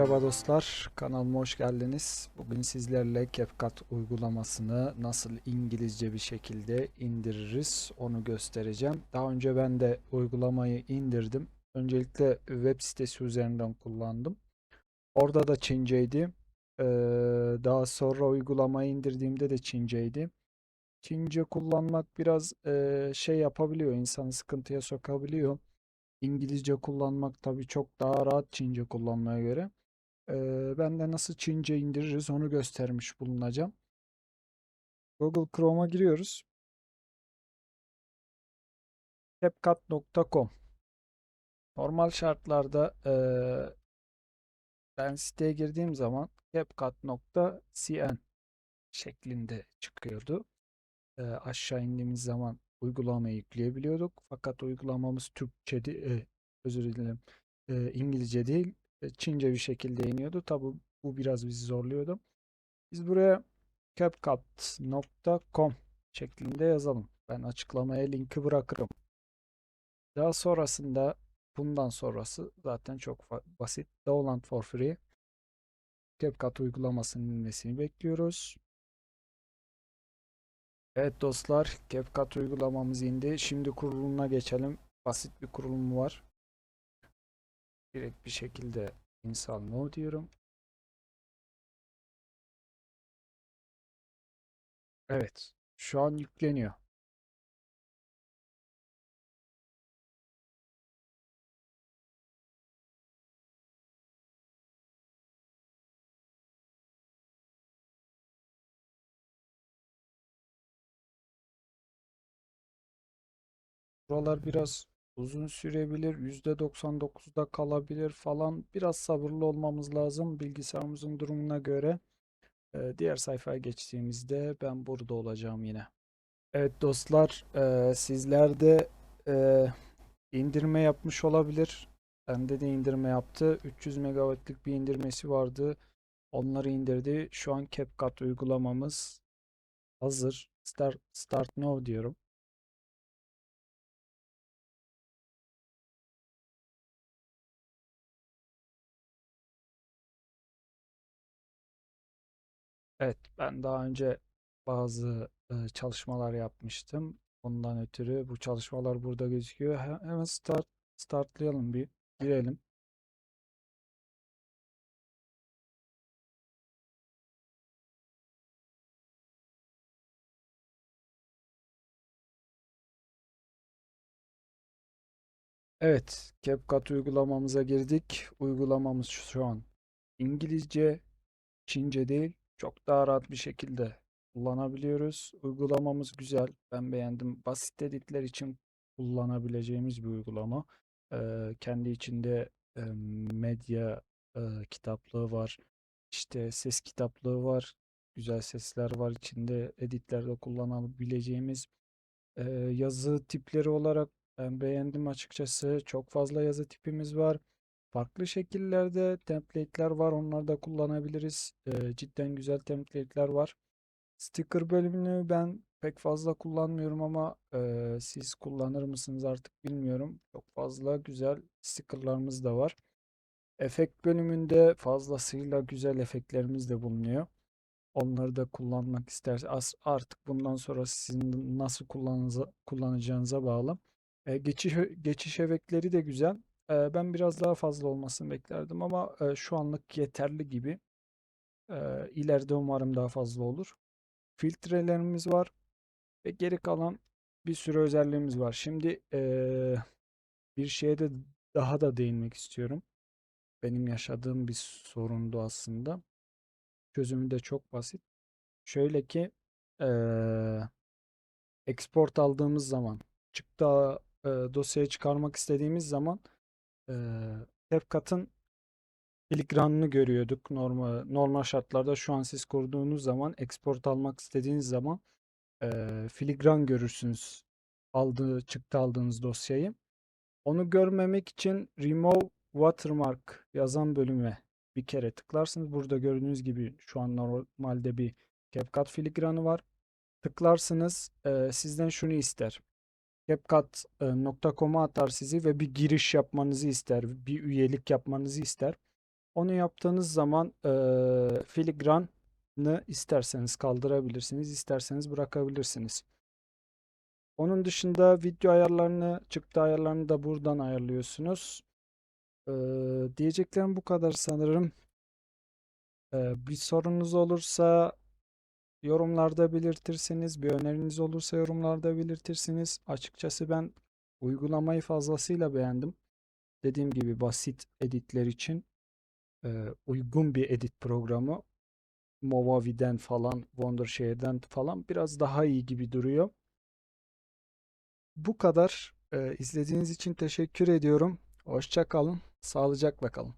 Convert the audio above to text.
Merhaba dostlar, kanalıma hoş geldiniz. Bugün sizlerle CapCut uygulamasını nasıl İngilizce bir şekilde indiririz onu göstereceğim. Daha önce ben de uygulamayı indirdim. Öncelikle web sitesi üzerinden kullandım. Orada da Çinceydi. Ee, Daha sonra uygulamayı indirdiğimde de Çinceydi. Çince kullanmak biraz şey yapabiliyor, insanı sıkıntıya sokabiliyor. İngilizce kullanmak tabii çok daha rahat Çince kullanmaya göre. Ben de nasıl Çince indiririz onu göstermiş bulunacağım. Google Chrome'a giriyoruz. CapCut.com. Normal şartlarda ben siteye girdiğim zaman CapCut.cn şeklinde çıkıyordu. Aşağı indiğimiz zaman uygulamayı yükleyebiliyorduk. Fakat uygulamamız Türkçe özür dilerim, İngilizce değil, Çince bir şekilde iniyordu. Tabi bu biraz bizi zorluyordu. Biz buraya CapCut.com şeklinde yazalım. Ben açıklamaya linki bırakırım. Daha sonrasında bundan sonrası zaten çok basit. Download for free. CapCut uygulamasının inmesini bekliyoruz. Evet dostlar, CapCut uygulamamız indi. Şimdi kurulumuna geçelim. Basit bir kurulumu var. Direkt bir şekilde install now diyorum. Evet, şu an yükleniyor. Buralar biraz uzun sürebilir. %99'da kalabilir falan. Biraz sabırlı olmamız lazım bilgisayarımızın durumuna göre. Diğer sayfaya geçtiğimizde ben burada olacağım yine. Evet dostlar, sizler de e, indirme yapmış olabilir. Bende de indirme yaptı. 300 megabaytlık bir indirmesi vardı. Onları indirdi. Şu an CapCut uygulamamız hazır. Start now diyorum. Evet, ben daha önce bazı çalışmalar yapmıştım. Ondan ötürü bu çalışmalar burada gözüküyor. Hemen startlayalım bir girelim. Evet, CapCut uygulamamıza girdik. Uygulamamız şu an İngilizce, Çince değil. Çok daha rahat bir şekilde kullanabiliyoruz. Uygulamamız güzel. Ben beğendim. Basit editler için kullanabileceğimiz bir uygulama. Kendi içinde medya kitaplığı var. İşte ses kitaplığı var. Güzel sesler var içinde. Editlerde kullanabileceğimiz yazı tipleri olarak ben beğendim açıkçası. Çok fazla yazı tipimiz var. Farklı şekillerde template'ler var. Onları da kullanabiliriz. Cidden güzel template'ler var. Sticker bölümünü ben pek fazla kullanmıyorum ama siz kullanır mısınız artık bilmiyorum. Çok fazla güzel stickerlarımız da var. Efekt bölümünde fazlasıyla güzel efektlerimiz de bulunuyor. Onları da kullanmak isterseniz artık bundan sonra sizin nasıl kullanacağınıza bağlı. Geçiş efektleri de güzel. Ben biraz daha fazla olmasını beklerdim ama şu anlık yeterli gibi. İleride umarım daha fazla olur. Filtrelerimiz var ve geri kalan bir sürü özelliğimiz var. Şimdi bir şeye de daha da değinmek istiyorum. Benim yaşadığım bir sorundu aslında. Çözümü de çok basit. Şöyle ki eee, export aldığımız zaman çıktı dosyayı çıkarmak istediğimiz zaman eee CapCut'ın filigranını görüyorduk. Normal şartlarda şu an siz kurduğunuz zaman export almak istediğiniz zaman filigran görürsünüz çıktı aldığınız dosyayı. Onu görmemek için Remove Watermark yazan bölüme bir kere tıklarsınız. Burada gördüğünüz gibi şu an normalde bir CapCut filigranı var. Tıklarsınız, sizden şunu ister. CapCut.com'a atar sizi ve bir giriş yapmanızı ister. Bir üyelik yapmanızı ister. Onu yaptığınız zaman filigranı isterseniz kaldırabilirsiniz, isterseniz bırakabilirsiniz. Onun dışında video ayarlarını, çıktı ayarlarını da buradan ayarlıyorsunuz. Diyeceklerim bu kadar sanırım. Bir sorunuz olursa yorumlarda belirtirsiniz, bir öneriniz olursa yorumlarda belirtirsiniz. Açıkçası ben uygulamayı fazlasıyla beğendim. Dediğim gibi basit editler için uygun bir edit programı. Movavi'den falan, Wondershare'den falan biraz daha iyi gibi duruyor. Bu kadar. İzlediğiniz için teşekkür ediyorum. Hoşça kalın, sağlıcakla kalın.